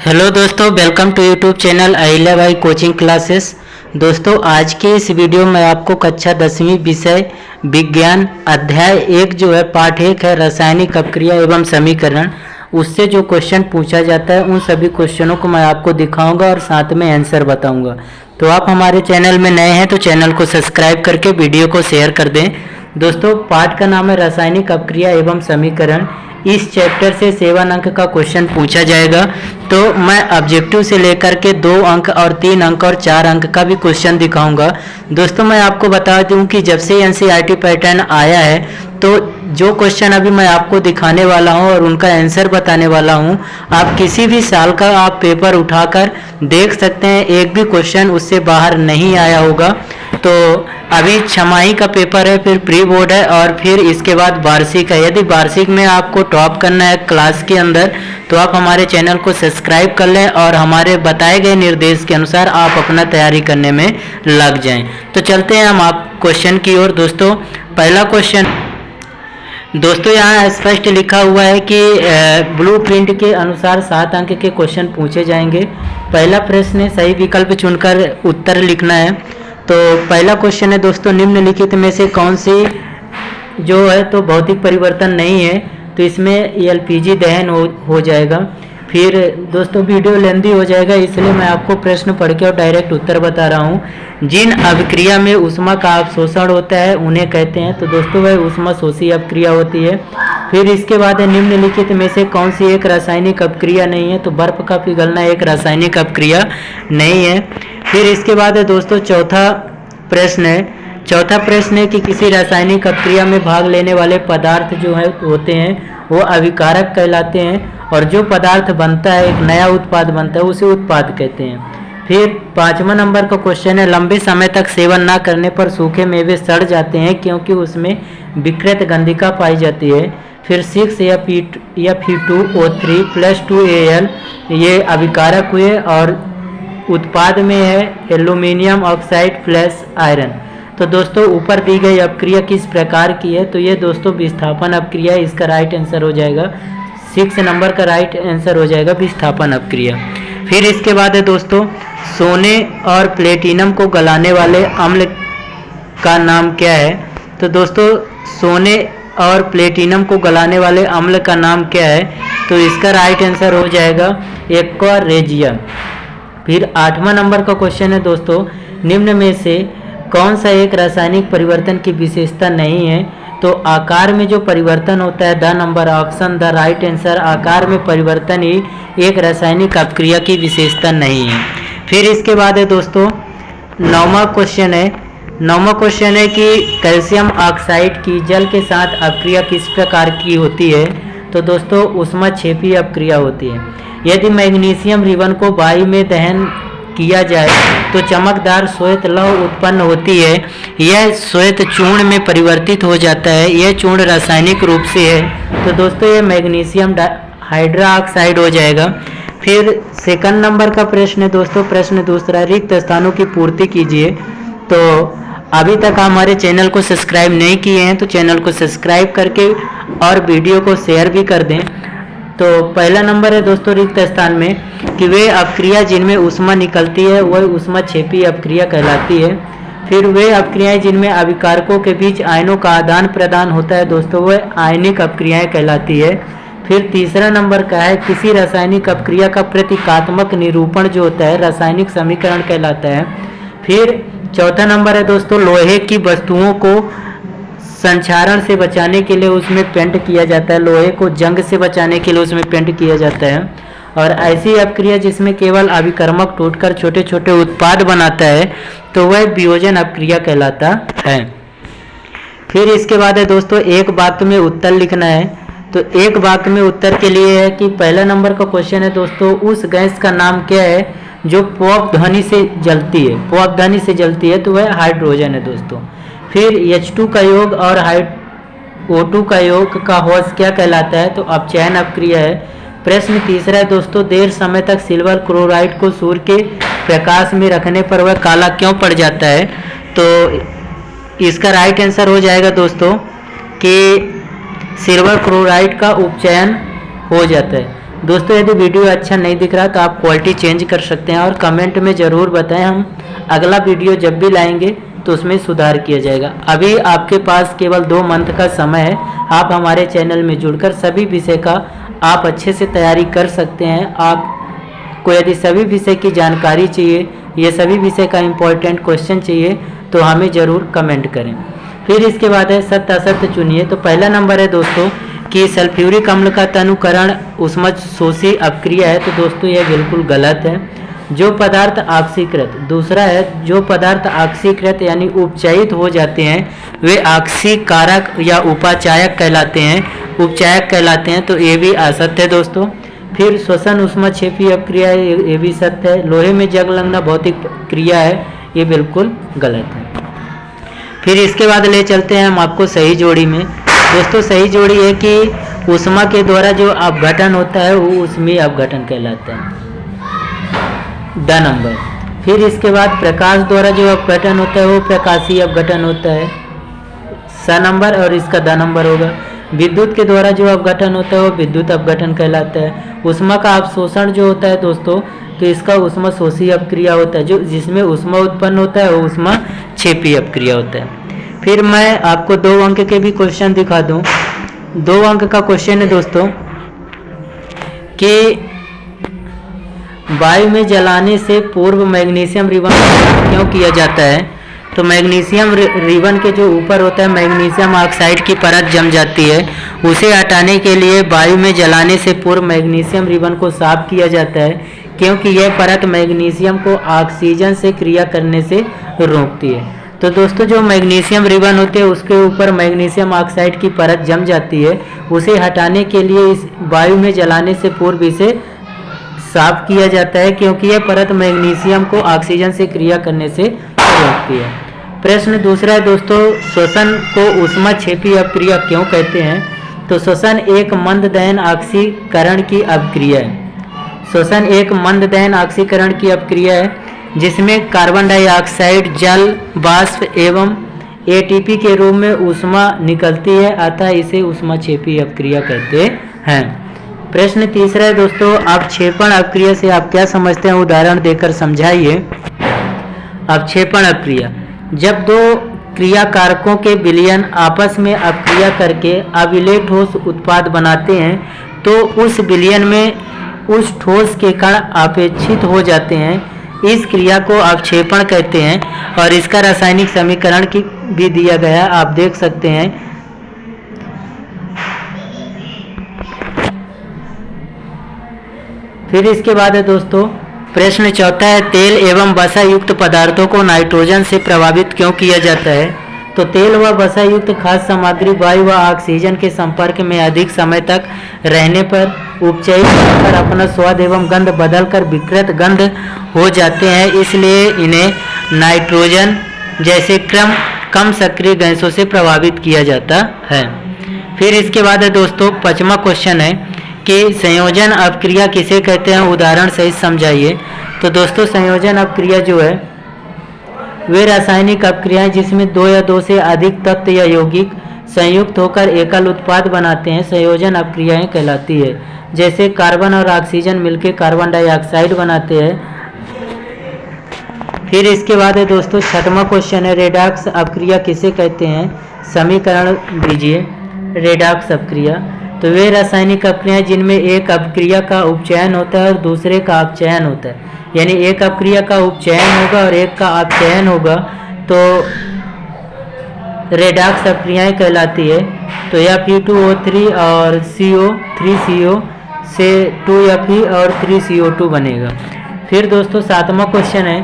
Hello दोस्तों, welcome to YouTube channel Ahilyabai coaching classes. दोस्तों, आज के इस वीडियो में आपको कक्षा 10वीं विषय विज्ञान अध्याय 1 जो है पाठ 1 है रासायनिक अपक्रिया एवं समीकरण, उससे जो क्वेश्चन पूछा जाता है उन सभी क्वेश्चनों को मैं आपको दिखाऊंगा और साथ में आंसर बताऊंगा। तो आप हमारे चैनल में नए हैं तो चैनल को सब्सक्राइब करके वीडियो को शेयर कर दें। दोस्तों, पाठ का नाम है रासायनिक अपक्रिया एवं समीकरण। इस चैप्टर से 7 अंक का क्वेश्चन पूछा जाएगा। तो मैं ऑब्जेक्टिव से लेकर के 2 अंक और 3 अंक और 4 अंक का भी क्वेश्चन दिखाऊंगा। दोस्तों, मैं आपको बता दूं कि जब से एनसीईआरटी पैटर्न आया है तो जो क्वेश्चन अभी मैं आपको दिखाने वाला हूं और उनका आंसर बताने वाला हूं, आप किसी भी साल का आप पेपर उठाकर देख सकते हैं, एक भी क्वेश्चन उससे बाहर नहीं आया होगा। तो अभी छमाही का पेपर है, फिर प्री बोर्ड है और फिर इसके बाद वार्षिक है। यदि वार्षिक में आपको टॉप करना है क्लास के अंदर तो आप हमारे चैनल को सब्सक्राइब कर लें और हमारे बताए गए निर्देश के अनुसार आप अपना तैयारी करने में लग जाएं। तो चलते हैं हम आप क्वेश्चन की ओर। दोस्तों, पहला क्वेश्चन दोस्तों यहाँ स्पष्ट लिखा हुआ है कि ब्लूप्रिंट के अनुसार 7 अंक के क्वेश्चन पूछे जाएंगे। पहला प्रश्न है, सही विकल्प चुनकर उत्तर लिखना है। तो पहला क्वेश्चन है दोस्तों, निम्नलिखित में से कौन सी जो है तो भौतिक परिवर्तन नहीं है, तो इसमें एलपीजी दहन हो जाएगा। फिर दोस्तों वीडियो लेंदी हो जाएगा, इसलिए मैं आपको प्रश्न पढ़ के और डायरेक्ट उत्तर बता रहा हूँ। जिन अभिक्रिया में ऊष्मा का अवशोषण होता है उन्हें कहते हैं, तो दोस्तों वह ऊष्मा शोषी अपक्रिया होती है। फिर इसके बाद है, निम्नलिखित में से कौन सी एक रासायनिक अपक्रिया नहीं है, तो बर्फ का पिघलना एक रासायनिक अपक्रिया नहीं है। फिर इसके बाद है दोस्तों चौथा प्रश्न है कि किसी रासायनिक अपक्रिया में भाग लेने वाले पदार्थ जो है होते हैं वो अभिकारक कहलाते हैं, और जो पदार्थ बनता है एक नया उत्पाद बनता है उसे उत्पाद कहते हैं। फिर 5वां नंबर का क्वेश्चन है, लंबे समय तक सेवन ना करने पर सूखे मेवे सड़ जाते हैं क्योंकि उसमें विकृत गंधिका पाई जाती है। फिर 6 Fe2O3 + 2Al ये अभिकारक हुए और उत्पाद में है एल्यूमिनियम ऑक्साइड प्लस आयरन। तो दोस्तों ऊपर दी गई अपक्रिया किस प्रकार की है, तो ये दोस्तों विस्थापन अपक्रिया, इसका राइट आंसर हो जाएगा 6 नंबर का राइट आंसर हो जाएगा विस्थापन अपक्रिया। फिर इसके बाद है दोस्तों, सोने और प्लेटिनम को गलाने वाले अम्ल का नाम क्या है, तो दोस्तों सोने और प्लेटिनम को गलाने वाले अम्ल का नाम क्या है, तो इसका राइट आंसर हो जाएगा एक्वा रेजियम। फिर 8वां नंबर का क्वेश्चन है दोस्तों, निम्न में से कौन सा एक रासायनिक परिवर्तन की विशेषता नहीं है, तो आकार में जो परिवर्तन होता है, the number option the right answer, आकार में परिवर्तन ही एक रासायनिक अपक्रिया की विशेषता नहीं है। फिर इसके बाद है दोस्तों 9वां क्वेश्चन है कि कैल्शियम ऑक्साइड की जल के साथ अपक्रिया किस प्रकार की होती है, तो दोस्तों ऊष्माक्षेपी अपक्रिया होती है। यदि मैग्नीशियम रिबन को वायु में दहन किया जाए तो चमकदार श्वेत लौह उत्पन्न होती है। यह श्वेत चूर्ण में परिवर्तित हो जाता है। यह चूर्ण रासायनिक रूप से है, तो दोस्तों ये मैग्नीशियम हाइड्रोक्साइड हो जाएगा। फिर 2 नंबर का प्रश्न है दोस्तों, प्रश्न दूसरा, रिक्त स्थानों की पूर्ति कीजिए। तो अभी तक हमारे चैनल को सब्सक्राइब नहीं किए हैं तो चैनल को सब्सक्राइब करके और वीडियो को शेयर भी कर दें। तो पहला नंबर है दोस्तों रिक्त स्थान में कि वे अपक्रिया जिनमें ऊष्मा निकलती है वह ऊष्माक्षेपी अपक्रिया कहलाती है। फिर वे अपक्रियाएं जिनमें अभिकारकों के बीच आयनों का आदान प्रदान होता है दोस्तों वह आयनिक अपक्रियाएं कहलाती है। फिर तीसरा नंबर का है, किसी रासायनिक अपक्रिया का प्रतीकात्मक निरूपण जो होता है रासायनिक समीकरण कहलाता है। फिर चौथा नंबर है दोस्तों, लोहे की वस्तुओं को संक्षारण से बचाने के लिए उसमें पेंट किया जाता है, लोहे को जंग से बचाने के लिए उसमें पेंट किया जाता है। और ऐसी अपक्रिया जिसमें केवल अभिकर्मक टूटकर छोटे छोटे उत्पाद बनाता है तो वह वियोजन अपक्रिया कहलाता है। फिर इसके बाद है दोस्तों एक वाक्य में उत्तर लिखना है। तो एक वाक्य में उत्तर के लिए है कि पहला नंबर का क्वेश्चन है दोस्तों, उस गैस का नाम क्या है जो पॉप ध्वनि से जलती है, तो वह हाइड्रोजन है दोस्तों। फिर H2 का योग और O2 का योग का होश क्या कहलाता है, तो अपचयन अपक्रिया है। प्रश्न तीसरा है दोस्तों, देर समय तक सिल्वर क्लोराइड को सूर्य के प्रकाश में रखने पर वह काला क्यों पड़ जाता है, तो इसका राइट आंसर हो जाएगा दोस्तों कि सिल्वर क्लोराइड का उपचयन हो जाता है। दोस्तों यदि वीडियो अच्छा नहीं दिख रहा तो आप क्वालिटी चेंज कर सकते हैं और कमेंट में ज़रूर बताएं, हम अगला वीडियो जब भी लाएंगे तो उसमें सुधार किया जाएगा। अभी आपके पास केवल 2 मंथ का समय है, आप हमारे चैनल में जुड़कर सभी विषय का आप अच्छे से तैयारी कर सकते हैं। आपको यदि सभी विषय की जानकारी चाहिए, ये सभी विषय का इम्पोर्टेंट क्वेश्चन चाहिए तो हमें ज़रूर कमेंट करें। फिर इसके बाद है सत्य असत्य चुनिए। तो पहला नंबर है दोस्तों कि सल्फ्यूरिक अम्ल का तनुकरण ऊष्मशोषी अपक्रिया है। तो दोस्तों यह बिल्कुल गलत है। जो पदार्थ ऑक्सीकृत, दूसरा है जो पदार्थ ऑक्सीकृत यानी उपचयित हो जाते हैं वे ऑक्सीकारक या उपाचायक कहलाते हैं, उपचायक कहलाते हैं। तो ये भी असत्य है दोस्तों। फिर श्वसन ऊष्मक्षेपी अपक्रिया है, ये भी सत्य है। लोहे में जंग लगना भौतिक क्रिया है, ये बिल्कुल गलत है। फिर इसके बाद ले चलते हैं हम आपको सही जोड़ी में। दोस्तों सही जोड़ी है कि ऊष्मा के द्वारा जो अपघटन होता है वो ऊष्मीय अपघटन कहलाता है, ड नंबर। फिर इसके बाद प्रकाश द्वारा जो अपघटन होता है वो प्रकाशीय अपघटन होता है, स नंबर, और इसका द नंबर होगा। विद्युत के द्वारा जो अपघटन होता है वो विद्युत अपघटन कहलाता है। ऊष्मा का अवशोषण जो होता है दोस्तों, तो इसका ऊष्मशोषी अपक्रिया होता है। जो जिसमें ऊष्मा उत्पन्न होता है वो ऊष्मक्षेपी अपक्रिया होता है। फिर मैं आपको 2 अंक के भी क्वेश्चन दिखा दूं। 2 अंक का क्वेश्चन है दोस्तों कि वायु में जलाने से पूर्व मैग्नीशियम रिबन क्यों किया जाता है। तो मैग्नीशियम रिबन के जो ऊपर होता है मैग्नीशियम ऑक्साइड की परत जम जाती है, उसे हटाने के लिए वायु में जलाने से पूर्व मैग्नीशियम रिबन को साफ किया जाता है, क्योंकि यह परत मैग्नीशियम को ऑक्सीजन से क्रिया करने से रोकती है। तो दोस्तों जो मैग्नीशियम रिबन होते हैं उसके ऊपर मैग्नीशियम ऑक्साइड की परत जम जाती है, उसे हटाने के लिए इस वायु में जलाने से पूर्व इसे साफ किया जाता है, क्योंकि यह परत मैग्नीशियम को ऑक्सीजन से क्रिया करने से रोकती है। प्रश्न दूसरा है दोस्तों, श्वसन को ऊष्मक्षेपी अपक्रिया क्यों कहते हैं। तो श्वसन एक मंद दहन ऑक्सीकरण की अपक्रिया है। श्वसन एक मंद दहन ऑक्सीकरण की अपक्रिया है जिसमें कार्बन डाइऑक्साइड जल वाष्प एवं एटीपी के रूप में ऊष्मा निकलती है, अतः इसे ऊष्मक्षेपी अपक्रिया कहते हैं। प्रश्न तीसरा है दोस्तों, अवक्षेपण अपक्रिया से आप क्या समझते हैं, उदाहरण देकर समझाइए। अवक्षेपण अपक्रिया, जब 2 क्रिया कारकों के विलयन आपस में अपक्रिया करके अविलेय ठोस उत्पाद बनाते हैं तो उस विलयन में उस ठोस के कण अपेक्षित हो जाते हैं, इस क्रिया को अवक्षेपण कहते हैं। और इसका रासायनिक समीकरण की भी दिया गया, आप देख सकते हैं। फिर इसके बाद है दोस्तों प्रश्न चौथा है, तेल एवं वसा युक्त पदार्थों को नाइट्रोजन से प्रभावित क्यों किया जाता है। तो तेल व वसा युक्त खाद्य सामग्री वायु व ऑक्सीजन के संपर्क में अधिक समय तक रहने पर उपचयित होकर अपना स्वाद एवं गंध बदलकर विकृत गंध हो जाते हैं, इसलिए इन्हें नाइट्रोजन जैसे कम सक्रिय गैसों से प्रभावित किया जाता है। फिर इसके बाद है दोस्तों 5वां क्वेश्चन है कि संयोजन अपक्रिया किसे कहते हैं, उदाहरण सहित समझाइए। तो दोस्तों संयोजन अपक्रिया जो है वे रासायनिक अपक्रियाएं जिसमें 2 या 2 से अधिक तत्व या यौगिक संयुक्त होकर एकल उत्पाद बनाते हैं, संयोजन अपक्रियाएं कहलाती है। जैसे कार्बन और ऑक्सीजन मिलकर कार्बन डाइऑक्साइड बनाते हैं। फिर इसके बाद है दोस्तों 6वां क्वेश्चन है, रेडॉक्स अपक्रिया किसे कहते हैं, समीकरण दीजिए। रेडॉक्स अपक्रिया, तो वे रासायनिक अपक्रियाएं जिनमें एक अपक्रिया का उपचयन होता है और दूसरे का अपचयन होता है, यानी एक अपक्रिया का उपचयन होगा और एक का अपचयन होगा, तो रेडॉक्स अपक्रियाएं कहलाती है। तो Fe2O3 और CO3CO से 2Fe और 3CO2 बनेगा। फिर दोस्तों 7वां क्वेश्चन है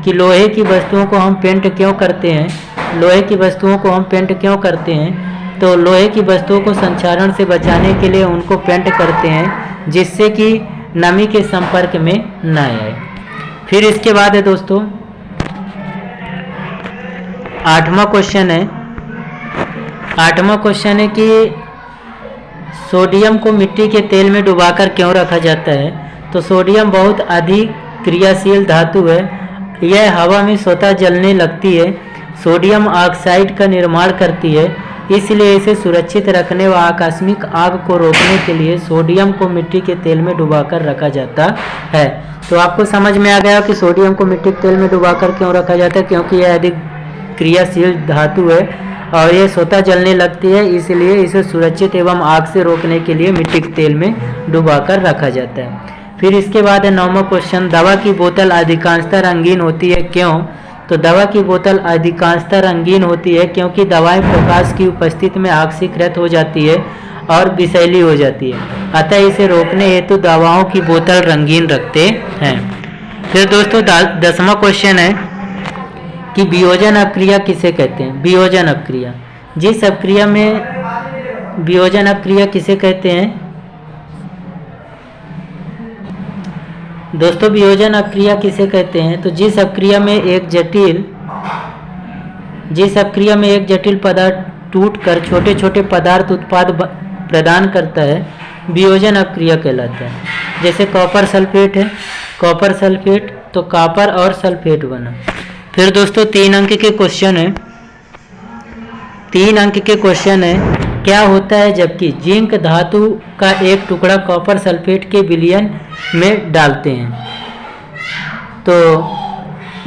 कि लोहे की वस्तुओं को हम पेंट क्यों करते हैं। लोहे की वस्तुओं को हम पेंट क्यों करते हैं, तो लोहे की वस्तुओं को संक्षारण से बचाने के लिए उनको पेंट करते हैं, जिससे कि नमी के संपर्क में न आए। फिर इसके बाद है दोस्तों 8वां क्वेश्चन है। 8वां क्वेश्चन है कि सोडियम को मिट्टी के तेल में डुबाकर क्यों रखा जाता है। तो सोडियम बहुत अधिक क्रियाशील धातु है, यह हवा में स्वतः जलने लगती है, सोडियम ऑक्साइड का निर्माण करती है इसलिए इसे सुरक्षित रखने व आकस्मिक आग को रोकने के लिए सोडियम को मिट्टी के तेल में डुबाकर रखा जाता है। तो आपको समझ में आ गया कि सोडियम को मिट्टी के तेल में डुबाकर क्यों रखा जाता है, क्योंकि यह अधिक क्रियाशील धातु है और ये स्वतः जलने लगती है, इसलिए इसे सुरक्षित एवं आग से रोकने के लिए मिट्टी के तेल में डुबाकर रखा जाता है। फिर इसके बाद है 9वां क्वेश्चन, दवा की बोतल अधिकांशतः रंगीन होती है क्यों? तो दवा की बोतल अधिकांशतः रंगीन होती है क्योंकि दवाएं प्रकाश की उपस्थिति में ऑक्सीकृत हो जाती है और विषैली हो जाती है, अतः इसे रोकने हेतु दवाओं की बोतल रंगीन रखते हैं। फिर दोस्तों 10वां क्वेश्चन है कि वियोजन अपक्रिया किसे कहते हैं? वियोजन अपक्रिया, जिस अपक्रिया में वियोजन अपक्रिया किसे कहते हैं? दोस्तों वियोजन अपक्रिया किसे कहते हैं? तो जिस अपक्रिया में एक जटिल पदार्थ टूटकर छोटे छोटे पदार्थ उत्पाद प्रदान करता है, वियोजन अपक्रिया कहलाता है। जैसे कॉपर सल्फेट है, कॉपर सल्फेट, तो कॉपर और सल्फेट बना। फिर दोस्तों 3 अंक के क्वेश्चन है, 3 अंक के क्वेश्चन है, क्या होता है जबकि जिंक धातु का एक टुकड़ा कॉपर सल्फेट के विलयन में डालते हैं? तो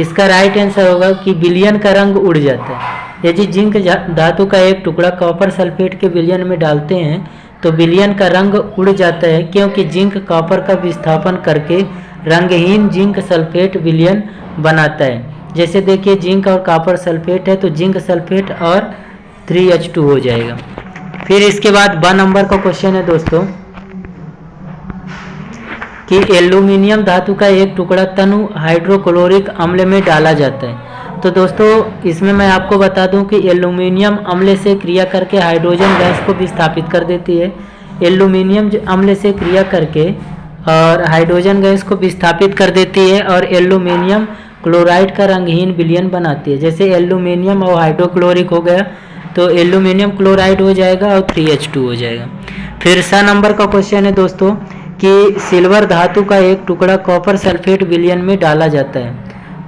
इसका राइट आंसर होगा कि विलयन का रंग उड़ जाता है। यदि जिंक धातु का एक टुकड़ा कॉपर सल्फेट के विलयन में डालते हैं तो विलयन का रंग उड़ जाता है, क्योंकि जिंक कॉपर का विस्थापन करके रंगहीन जिंक सल्फेट विलयन बनाता है। जैसे देखिए जिंक और कॉपर सल्फेट है तो जिंक सल्फेट और 3H2 हो जाएगा। फिर इसके बाद 2 नंबर का क्वेश्चन है दोस्तों कि एल्यूमिनियम धातु का एक टुकड़ा तनु हाइड्रोक्लोरिक अम्ल में डाला जाता है। तो दोस्तों इसमें मैं आपको बता दूं कि एल्यूमिनियम अम्ल से क्रिया करके हाइड्रोजन गैस को विस्थापित कर देती है। एल्यूमिनियम अम्ल से क्रिया करके और हाइड्रोजन गैस को विस्थापित कर देती है और एल्यूमिनियम क्लोराइड का रंगहीन विलयन बनाती है। जैसे एल्यूमिनियम और हाइड्रोक्लोरिक हो गया तो एल्यूमिनियम क्लोराइड हो जाएगा और 3H2 हो जाएगा। फिर 6 नंबर का क्वेश्चन है दोस्तों कि सिल्वर धातु का एक टुकड़ा कॉपर सल्फेट विलयन में डाला जाता है।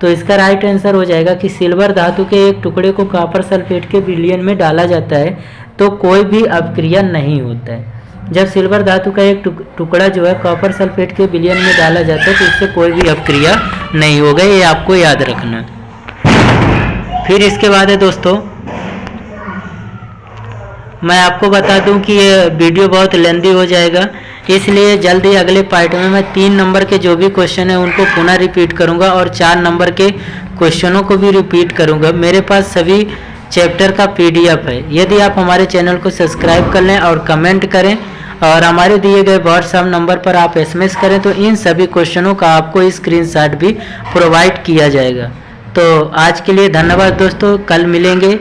तो इसका राइट आंसर हो जाएगा कि सिल्वर धातु के एक टुकड़े को कॉपर सल्फेट के विलयन में डाला जाता है तो कोई भी अपक्रिया नहीं होता है। जब सिल्वर धातु का एक टुकड़ा जो है कॉपर सल्फेट के विलयन में डाला जाता है तो इससे कोई भी अपक्रिया नहीं होगा, ये आपको याद रखना। फिर इसके बाद है दोस्तों मैं आपको बता दूं कि ये वीडियो बहुत लेंदी हो जाएगा, इसलिए जल्दी अगले पार्ट में मैं 3 नंबर के जो भी क्वेश्चन है उनको पुनः रिपीट करूंगा और 4 नंबर के क्वेश्चनों को भी रिपीट करूंगा। मेरे पास सभी चैप्टर का PDF है। यदि आप हमारे चैनल को सब्सक्राइब कर लें और कमेंट करें और हमारे दिए गए व्हाट्सएप नंबर पर आप SMS करें तो इन सभी क्वेश्चनों का आपको स्क्रीनशॉट भी प्रोवाइड किया जाएगा। तो आज के लिए धन्यवाद दोस्तों, कल मिलेंगे।